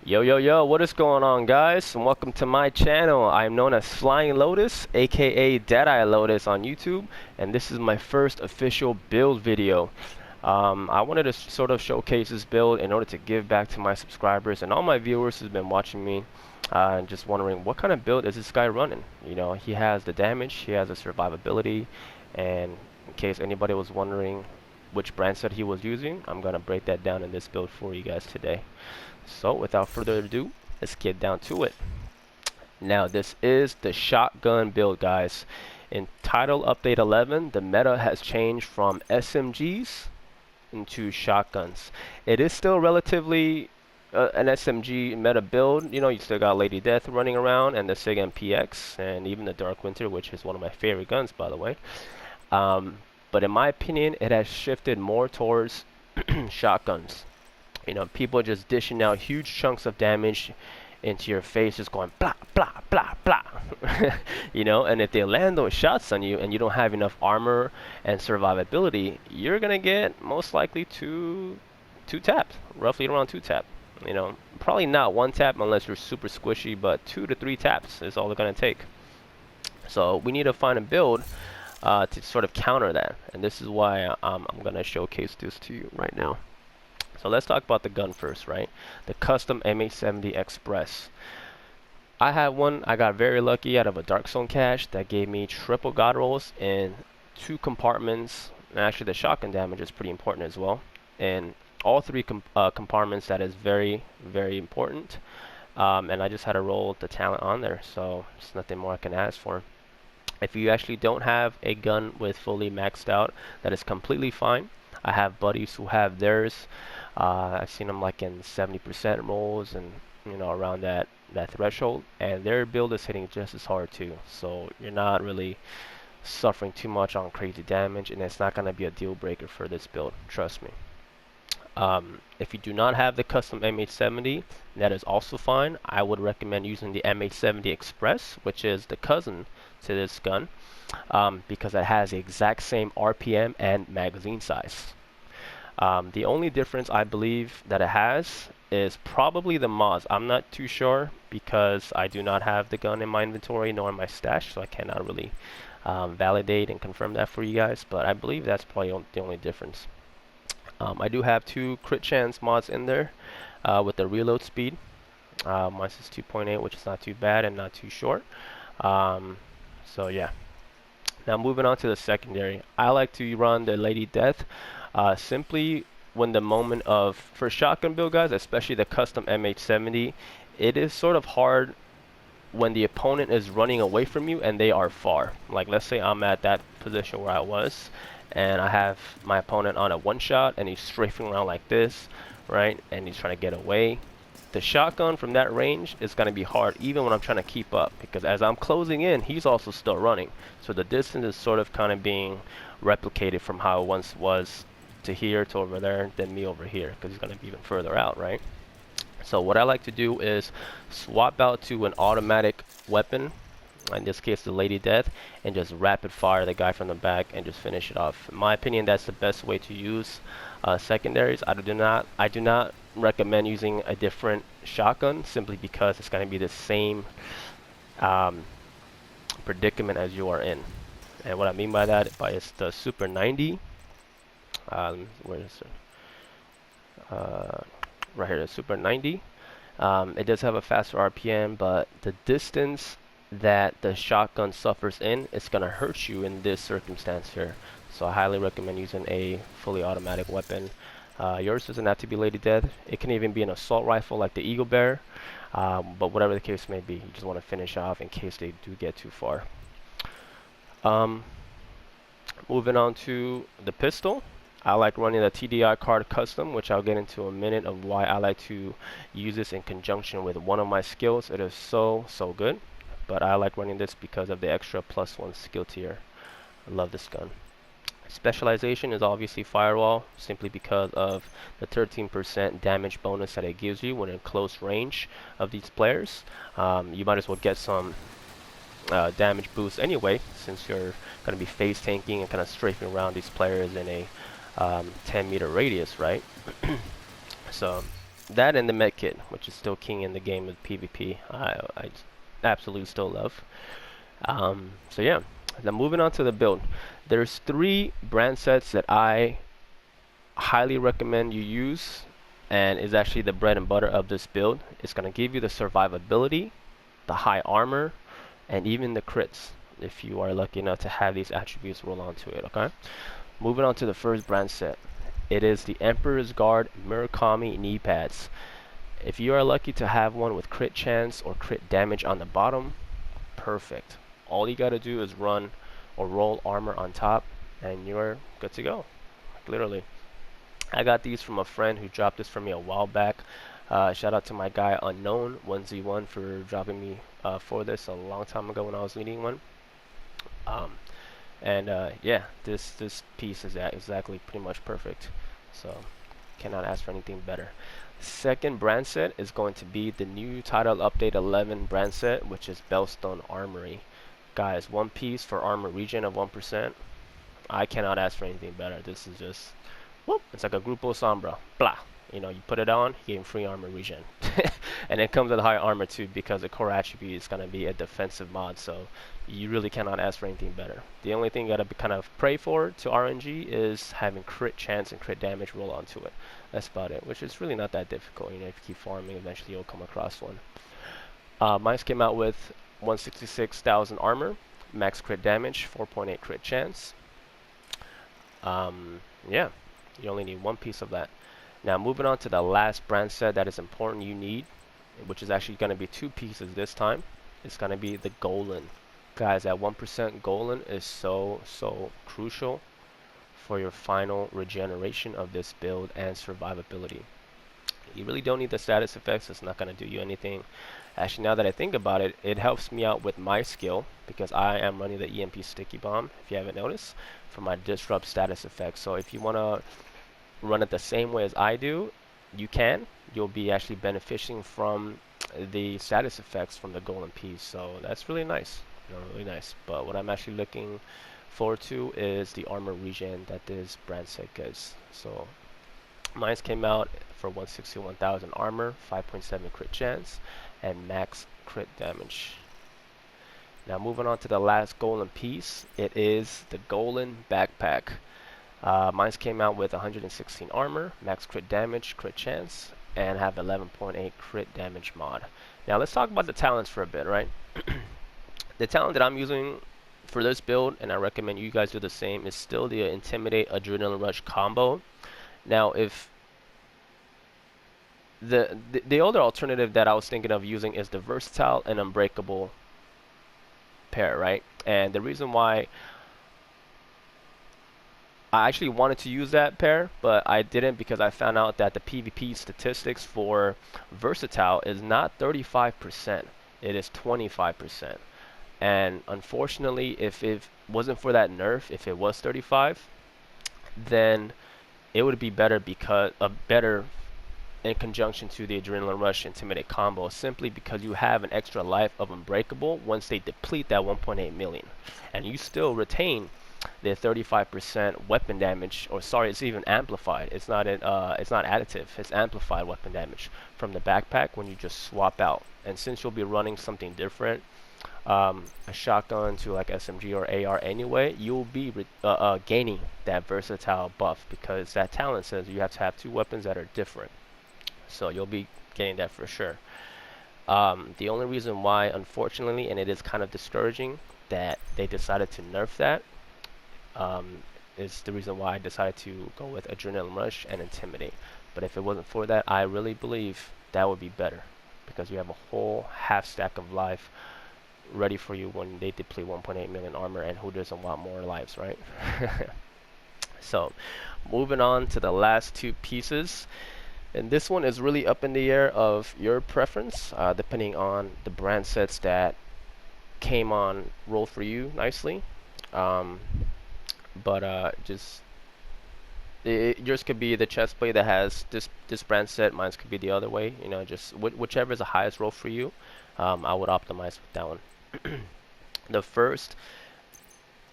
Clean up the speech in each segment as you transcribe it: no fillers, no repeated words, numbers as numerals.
Yo, what is going on, guys? And welcome to my channel. I'm known as Flying Lotus, aka Deadeye Lotus on YouTube, and this is my first official build video. I wanted to sort of showcase this build in order to give back to my subscribers and all my viewers who've been watching me, and just wondering what kind of build is this guy running. You know, he has the damage, he has the survivability, and in case anybody was wondering which brand set he was using, I'm gonna break that down in this build for you guys today. So without further ado, let's get down to it. Now this is the shotgun build, guys. In title update 11, the meta has changed from SMGs into shotguns. It is still relatively an SMG meta build. You know, you still got Lady Death running around and the SIG MPX and even the Dark Winter, which is one of my favorite guns, by the way. But in my opinion, it has shifted more towards shotguns. You know, people just dishing out huge chunks of damage into your face, just going blah, blah, blah, blah. You know, and if they land those shots on you and you don't have enough armor and survivability, you're going to get most likely two taps, roughly around 2 tap. You know, probably not 1 tap unless you're super squishy, but 2 to 3 taps is all they're going to take. So we need to find a build to sort of counter that. And this is why I'm going to showcase this to you right now. So let's talk about the gun first, right? The custom M870 Express. I had one. I got very lucky out of a Dark Zone cache that gave me triple god rolls in 2 compartments. And actually, the shotgun damage is pretty important as well. And all 3 compartments, that is very, very important. And I just had to roll the talent on there, so there's nothing more I can ask for. If you actually don't have a gun with fully maxed out, that is completely fine. I have buddies who have theirs. I've seen them like in 70% rolls and, you know, around that threshold, and their build is hitting just as hard too. So you're not really suffering too much on crazy damage, and it's not going to be a deal breaker for this build, trust me. If you do not have the custom M870, that is also fine. I would recommend using the M870 Express, which is the cousin to this gun, because it has the exact same RPM and magazine size. The only difference I believe that it has is probably the mods. I'm not too sure because I do not have the gun in my inventory nor in my stash, so I cannot really validate and confirm that for you guys, but I believe that's probably the only difference. I do have 2 crit chance mods in there with the reload speed. Mine is 2.8, which is not too bad and not too short. So yeah. Now moving on to the secondary, I like to run the Lady Death simply when the moment of, for shotgun build, guys, especially the custom M870, it is sort of hard when the opponent is running away from you and they are far. Like, let's say I'm at that position where I was and I have my opponent on a 1-shot and he's strafing around like this, right, and he's trying to get away. The shotgun from that range is going to be hard even when I'm trying to keep up, because as I'm closing in, he's also still running. So the distance is sort of kind of being replicated from how it once was to here to over there, then me over here, because he's going to be even further out, right? So what I like to do is swap out to an automatic weapon, in this case the Lady Death, and just rapid fire the guy from the back and just finish it off. In my opinion, that's the best way to use secondaries. I do not recommend using a different shotgun simply because it's going to be the same predicament as you are in. And what I mean by that is the Super 90. Where is it? Right here, the Super 90. It does have a faster RPM, but the distance that the shotgun suffers in, it's going to hurt you in this circumstance here. So I highly recommend using a fully automatic weapon. Yours doesn't have to be Lady Death. It can even be an assault rifle like the Eagle Bear. But whatever the case may be, you just want to finish off in case they do get too far. Moving on to the pistol. I like running the TDI card custom, which I'll get into in a minute of why I like to use this in conjunction with one of my skills. It is so good, but I like running this because of the extra +1 skill tier. I love this gun. Specialization is obviously firewall, simply because of the 13% damage bonus that it gives you when in close range of these players. You might as well get some damage boost anyway, since you're going to be phase tanking and kind of strafing around these players in a 10-meter radius, right? So That and the med kit, which is still king in the game of PvP. I absolutely still love. So yeah, now moving on to the build. There's 3 brand sets that I highly recommend you use, and is actually the bread and butter of this build. It's going to give you the survivability, the high armor, and even the crits if you are lucky enough to have these attributes roll onto it. Okay, moving on to the first brand set. It is the Emperor's Guard Murakami knee pads. If you are lucky to have one with crit chance or crit damage on the bottom, perfect. All you gotta do is run or roll armor on top and you're good to go. Literally. I got these from a friend who dropped this for me a while back. Shout out to my guy Unknown1Z1 for dropping me for this a long time ago when I was needing one. Yeah, this piece is exactly pretty much perfect. So cannot ask for anything better. Second brand set is going to be the new Title Update 11 brand set, which is Bellstone Armory. Guys, one piece for armor regen of 1%. I cannot ask for anything better. This is just, whoop, it's like a Grupo Sombra. Blah. You know, you put it on, you gain free armor regen. And it comes with high armor too, because the core attribute is going to be a defensive mod, so you really cannot ask for anything better. The only thing you got to kind of pray for to RNG is having crit chance and crit damage roll onto it. That's about it, which is really not that difficult. You know, if you keep farming, eventually you'll come across one. Mine came out with 166,000 armor, max crit damage, 4.8 crit chance. Yeah, you only need one piece of that. Now moving on to the last brand set that is important you need, which is actually going to be 2 pieces this time. It's going to be the Golan. Guys, that 1% Golan is so crucial for your final regeneration of this build and survivability. You really don't need the status effects. It's not going to do you anything. Actually, now that I think about it, it helps me out with my skill because I am running the EMP Sticky Bomb, if you haven't noticed, for my disrupt status effects. So if you want to run it the same way as I do, you can. You'll be actually benefiting from the status effects from the Golden piece. So that's really nice. You know, really nice. But what I'm actually looking forward to is the armor regen that this brand set gets. So mine came out for 161,000 armor, 5.7 crit chance, and max crit damage. Now moving on to the last golden piece, it is the golden backpack. Mine came out with 116 armor, max crit damage, crit chance, and have 11.8 crit damage mod. Now let's talk about the talents for a bit, right? The talent that I'm using for this build, and I recommend you guys do the same, is still the Intimidate Adrenaline Rush combo. Now, if the other alternative that I was thinking of using is the Versatile and Unbreakable pair, right? And the reason why I actually wanted to use that pair, but I didn't because I found out that the PvP statistics for Versatile is not 35%, it is 25%. And unfortunately, if it wasn't for that nerf, if it was 35, then it would be better because better in conjunction to the Adrenaline Rush Intimidate combo, simply because you have an extra life of Unbreakable once they deplete that 1.8 million, and you still retain the 35% weapon damage, or sorry, it's even amplified. It's not additive. It's amplified weapon damage from the backpack when you just swap out. And since you'll be running something different, a shotgun to like SMG or AR anyway, you'll be gaining that versatile buff because that talent says you have to have 2 weapons that are different. So you'll be getting that for sure. The only reason why, unfortunately, and it is kind of discouraging that they decided to nerf that, is the reason why I decided to go with Adrenaline Rush and Intimidate. But if it wasn't for that, I really believe that would be better because you have a whole half stack of life ready for you when they deplete 1.8 million armor, and who doesn't want more lives, right? So moving on to the last 2 pieces, and this one is really up in the air of your preference, depending on the brand sets that came on roll for you nicely. Yours could be the chest plate that has this brand set. Mine's could be the other way. You know, just whichever is the highest roll for you. I would optimize with that one. The first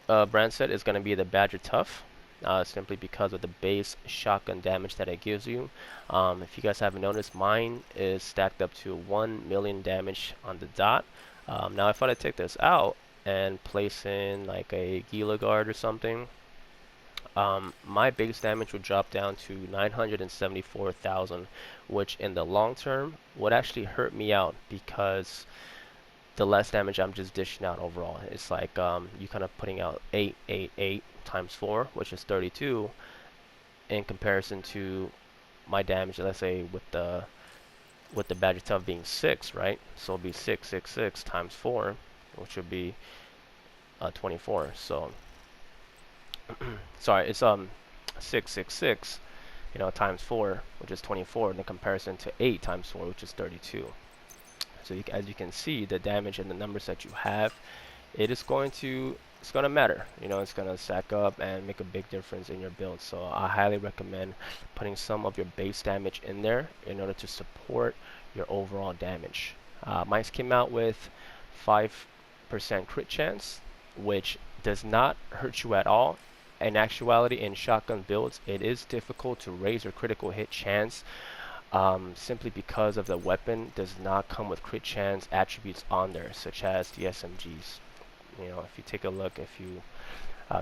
brand set is going to be the Badger Tough. simply because of the base shotgun damage that it gives you. If you guys haven't noticed, mine is stacked up to 1 million damage on the dot. Now if I take this out and place in like a Gila Guard or something, my base damage would drop down to 974,000, which in the long term would actually hurt me out because the less damage I'm just dishing out overall. It's like you kind of putting out 888 times 4, which is 32, in comparison to my damage, let's say with the badge itself being 6, right? So it'll be 666 times 4, which would be 24. So sorry, it's 666, times 4, which is 24, in comparison to 8 times 4, which is 32. So as you can see, the damage and the numbers that you have, it's going to matter. It's going to stack up and make a big difference in your build. So I highly recommend putting some of your base damage in there in order to support your overall damage. Mine came out with 5% crit chance, which does not hurt you at all. In actuality, in shotgun builds, it is difficult to raise your critical hit chance, simply because of the weapon does not come with crit chance attributes on there, such as the SMGs. If you take a look, if you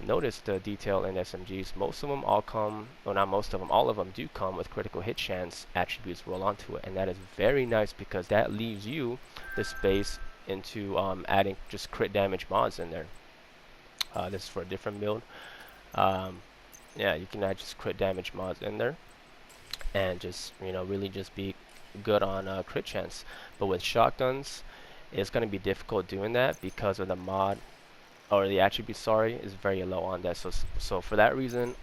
notice the detail in SMGs, most of them all come, well, not most of them, all of them do come with critical hit chance attributes roll onto it, and that is very nice because that leaves you the space into adding just crit damage mods in there. This is for a different build. Yeah, you can add just crit damage mods in there and just really just be good on crit chance. But with shotguns, it's going to be difficult doing that because of the mod, or the attribute, sorry, is very low on that. So for that reason,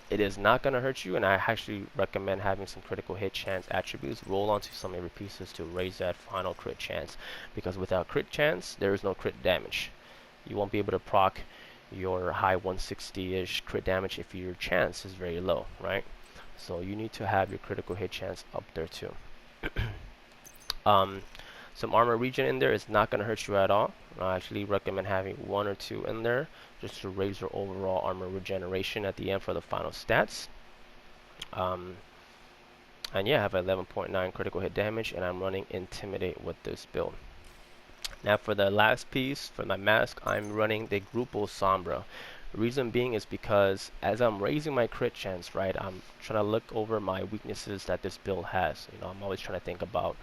it is not going to hurt you, and I actually recommend having some critical hit chance attributes roll onto some of your pieces to raise that final crit chance, because without crit chance there is no crit damage. You won't be able to proc your high 160-ish crit damage if your chance is very low, right? So you need to have your critical hit chance up there too. Some armor regen in there is not going to hurt you at all. I actually recommend having 1 or 2 in there just to raise your overall armor regeneration at the end for the final stats. And yeah, I have 11.9 critical hit damage, and I'm running Intimidate with this build. Now for the last piece, for my mask, I'm running the Grupo Sombra. Reason being is because as I'm raising my crit chance, right, I'm trying to look over my weaknesses that this build has. I'm always trying to think about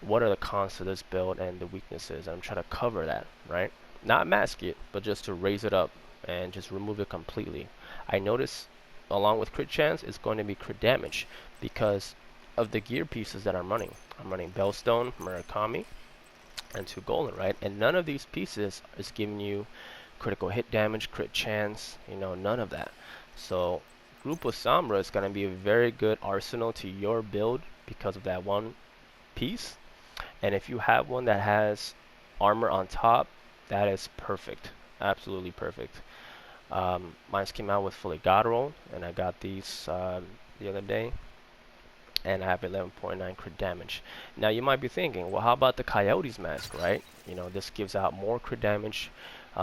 what are the cons to this build and the weaknesses, and I'm trying to cover that, right? Not mask it, but just to raise it up and just remove it completely. I notice along with crit chance, it's going to be crit damage because of the gear pieces that I'm running. I'm running Bellstone, Murakami, and 2 Golden, right? And none of these pieces is giving you critical hit damage, crit chance, none of that. So Grupo Sombra is going to be a very good arsenal to your build because of that one piece. And if you have one that has armor on top, that is perfect, absolutely perfect. Mine came out with fully god roll, and I got these the other day, and I have 11.9 crit damage. Now you might be thinking, well, how about the Coyote's mask, right? This gives out more crit damage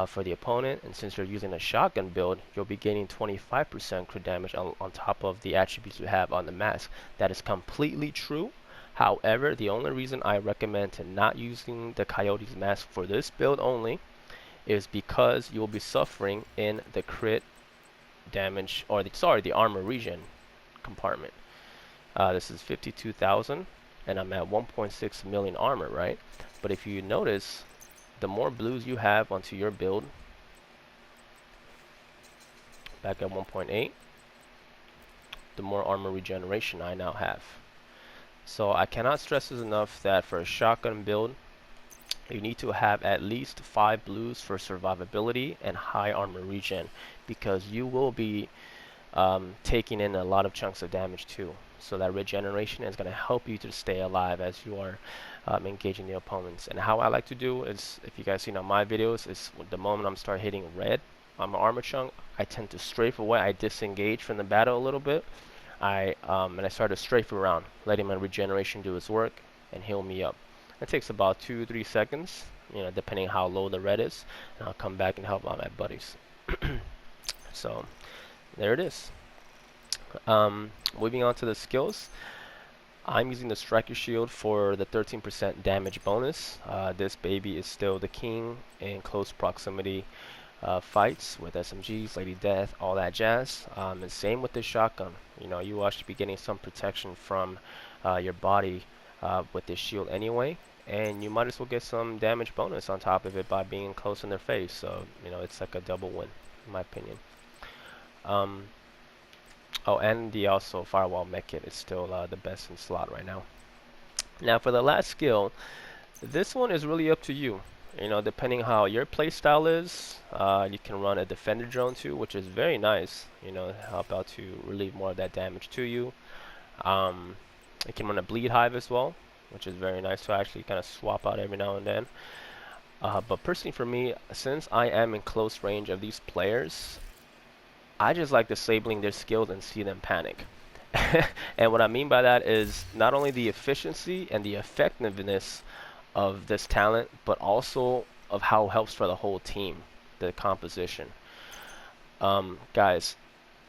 for the opponent, and since you're using a shotgun build, you'll be gaining 25% crit damage on top of the attributes you have on the mask. That is completely true. However, the only reason I recommend to not using the Coyote's mask for this build only is because you'll be suffering in the crit damage, or the armor regen compartment. This is 52,000, and I'm at 1.6 million armor, right? But if you notice, the more blues you have onto your build, back at 1.8, the more armor regeneration I now have. So I cannot stress this enough that for a shotgun build, you need to have at least 5 blues for survivability and high armor regen, because you will be taking in a lot of chunks of damage too. So that regeneration is going to help you to stay alive as you are engaging the opponents. And how I like to do is, if you guys seen on my videos, is the moment I'm start hitting red on my armor chunk, I tend to strafe away. I disengage from the battle a little bit. And I start to strafe around, letting my regeneration do its work and heal me up. It takes about 2-3 seconds, depending how low the red is, and I'll come back and help out my buddies. So there it is. Moving on to the skills. I'm using the Striker Shield for the 13% damage bonus. This baby is still the king in close proximity fights with SMGs, Lady Death, all that jazz. And same with the shotgun. You know, you should be getting some protection from your body with this shield anyway. And you might as well get some damage bonus on top of it by being close in their face. So, you know, it's like a double win, in my opinion. Oh, and the also Firewall Mech Kit is still the best in slot right now. Now, for the last skill, this one is really up to you. You know, depending how your playstyle is, you can run a Defender Drone too, which is very nice. You know, help out to relieve more of that damage to you. You can run a Bleed Hive as well, which is very nice to actually kind of swap out every now and then. But personally for me, since I am in close range of these players, I just like disabling their skills and see them panic. And what I mean by that is not only the efficiency and the effectiveness of this talent, but also of how it helps for the whole team, the composition. Guys,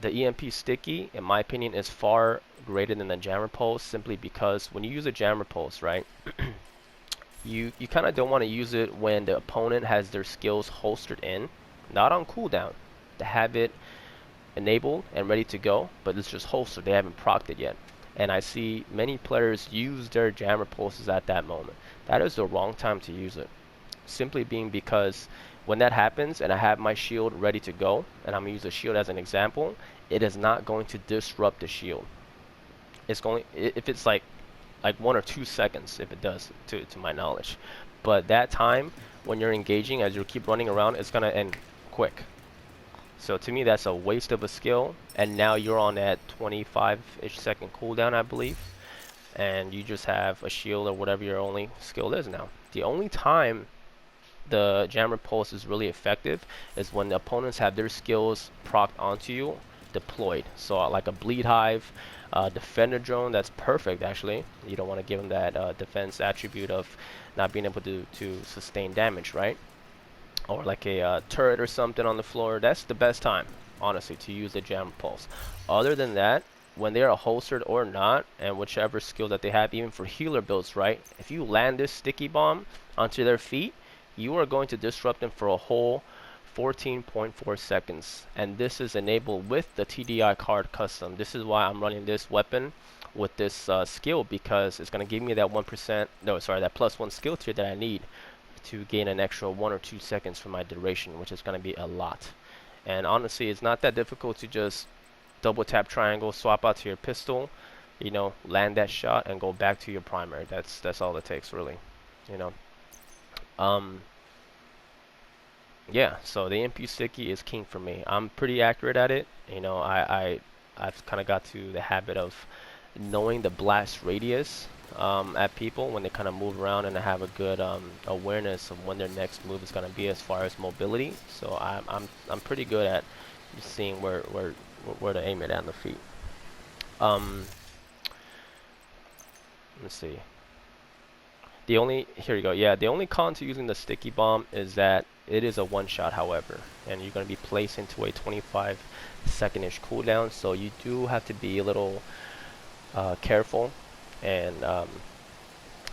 the EMP sticky, in my opinion, is far greater than the jammer pulse, simply because when you use a jammer pulse, right, you kind of don't want to use it when the opponent has their skills holstered in, not on cooldown, to have it enabled and ready to go, but it's just holstered. They haven't procced it yet. And I see many players use their jammer pulses at that moment. That is the wrong time to use it. Simply being because when that happens and I have my shield ready to go, and I'm going to use the shield as an example, it is not going to disrupt the shield. It's going, if it's like 1 or 2 seconds, if it does, to my knowledge. But that time when you're engaging, as you keep running around, it's going to end quick. So to me, that's a waste of a skill, and now you're on that 25-ish second cooldown, I believe, and you just have a shield or whatever your only skill is now. The only time the jammer pulse is really effective is when the opponents have their skills procced onto you, deployed. So like a Bleed Hive, Defender Drone, that's perfect actually. You don't want to give them that defense attribute of not being able to sustain damage, right? Or like a turret or something on the floor. That's the best time, honestly, to use the jammer pulse. Other than that, when they are holstered or not, and whichever skill that they have, even for healer builds, right? If you land this sticky bomb onto their feet, you are going to disrupt them for a whole 14.4 seconds. And this is enabled with the TDI card custom. This is why I'm running this weapon with this skill, because it's going to give me that 1%, no, sorry, that +1 skill tier that I need to gain an extra 1 or 2 seconds for my duration, which is going to be a lot. And honestly, it's not that difficult to just double tap triangle, swap out to your pistol, you know, land that shot and go back to your primary. That's all it takes, really, you know. Yeah, so the MP sticky is king for me. I'm pretty accurate at it. You know, I've kind of got to the habit of knowing the blast radius at people when they kind of move around, and I have a good awareness of when their next move is going to be as far as mobility. So I'm pretty good at seeing where to aim it at the feet. Let's see. Here you go. Yeah, the only con to using the sticky bomb is that it is a one-shot, however, and you're going to be placed into a 25-second-ish cooldown, so you do have to be a little careful and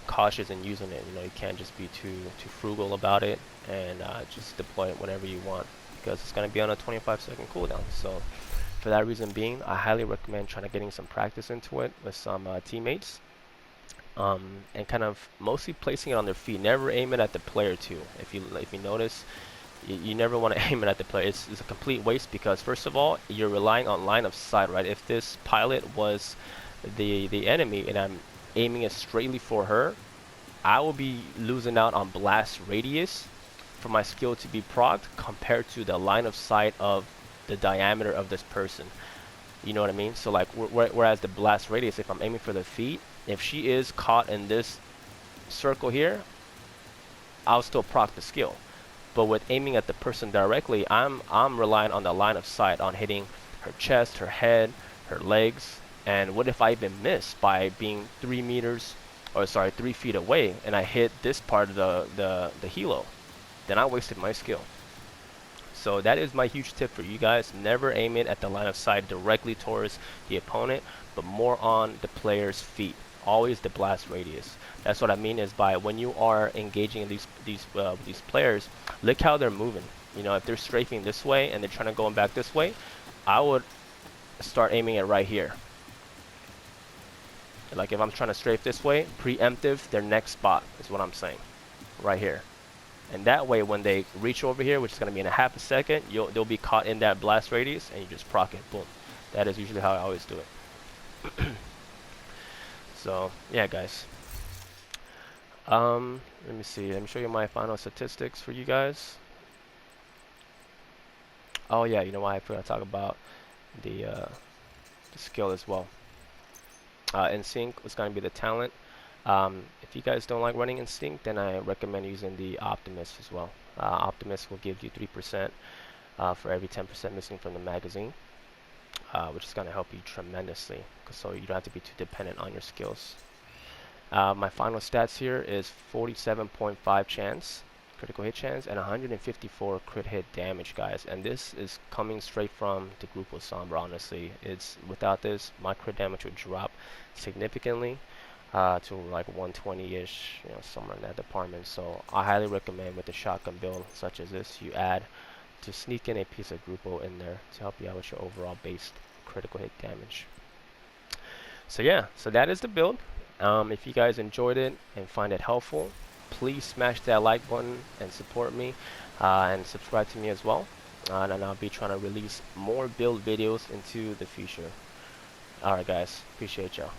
cautious in using it. You know, you can't just be too frugal about it and just deploy it whenever you want, because it's going to be on a 25-second cooldown. So for that reason being, I highly recommend trying to getting some practice into it with some teammates. And kind of mostly placing it on their feet. Never aim it at the player too. If you notice, you never want to aim it at the player. It's a complete waste, because first of all, you're relying on line of sight, right? If this pilot was the enemy and I'm aiming it straightly for her, I will be losing out on blast radius for my skill to be procced compared to the line of sight of the diameter of this person. You know what I mean? So like, whereas the blast radius, if I'm aiming for the feet, if she is caught in this circle here, I'll still proc the skill. But with aiming at the person directly, I'm relying on the line of sight, on hitting her chest, her head, her legs. And what if I even miss by being 3 feet away, and I hit this part of the helo? Then I wasted my skill. So that is my huge tip for you guys. Never aim it at the line of sight directly towards the opponent, but more on the player's feet. Always the blast radius. That's what I mean is by when you are engaging these players, look how they're moving. You know, if they're strafing this way and they're trying to go back this way, I would start aiming it right here. Like if I'm trying to strafe this way, preemptive their next spot is what I'm saying, right here. And that way, when they reach over here, which is going to be in a half a second, they'll be caught in that blast radius, and you just proc it. Boom. That is usually how I always do it. So yeah, guys. Let me see. Let me show you my final statistics for you guys. Oh yeah, you know what? I forgot to talk about the skill as well. In sync is going to be the talent. If you guys don't like running Instinct, then I recommend using the Optimist as well. Optimist will give you 3% for every 10% missing from the magazine, which is going to help you tremendously, so you don't have to be too dependent on your skills. My final stats here is 47.5 chance, critical hit chance, and 154 crit hit damage, guys. And this is coming straight from the Grupo Sombra, honestly. It's without this, my crit damage would drop significantly. To like 120-ish, you know, somewhere in that department. So I highly recommend with the shotgun build such as this, you add to sneak in a piece of Grupo in there to help you out with your overall base critical hit damage. So yeah, so that is the build. If you guys enjoyed it and find it helpful, please smash that like button and support me, and subscribe to me as well. And I'll be trying to release more build videos into the future. Alright guys, appreciate y'all.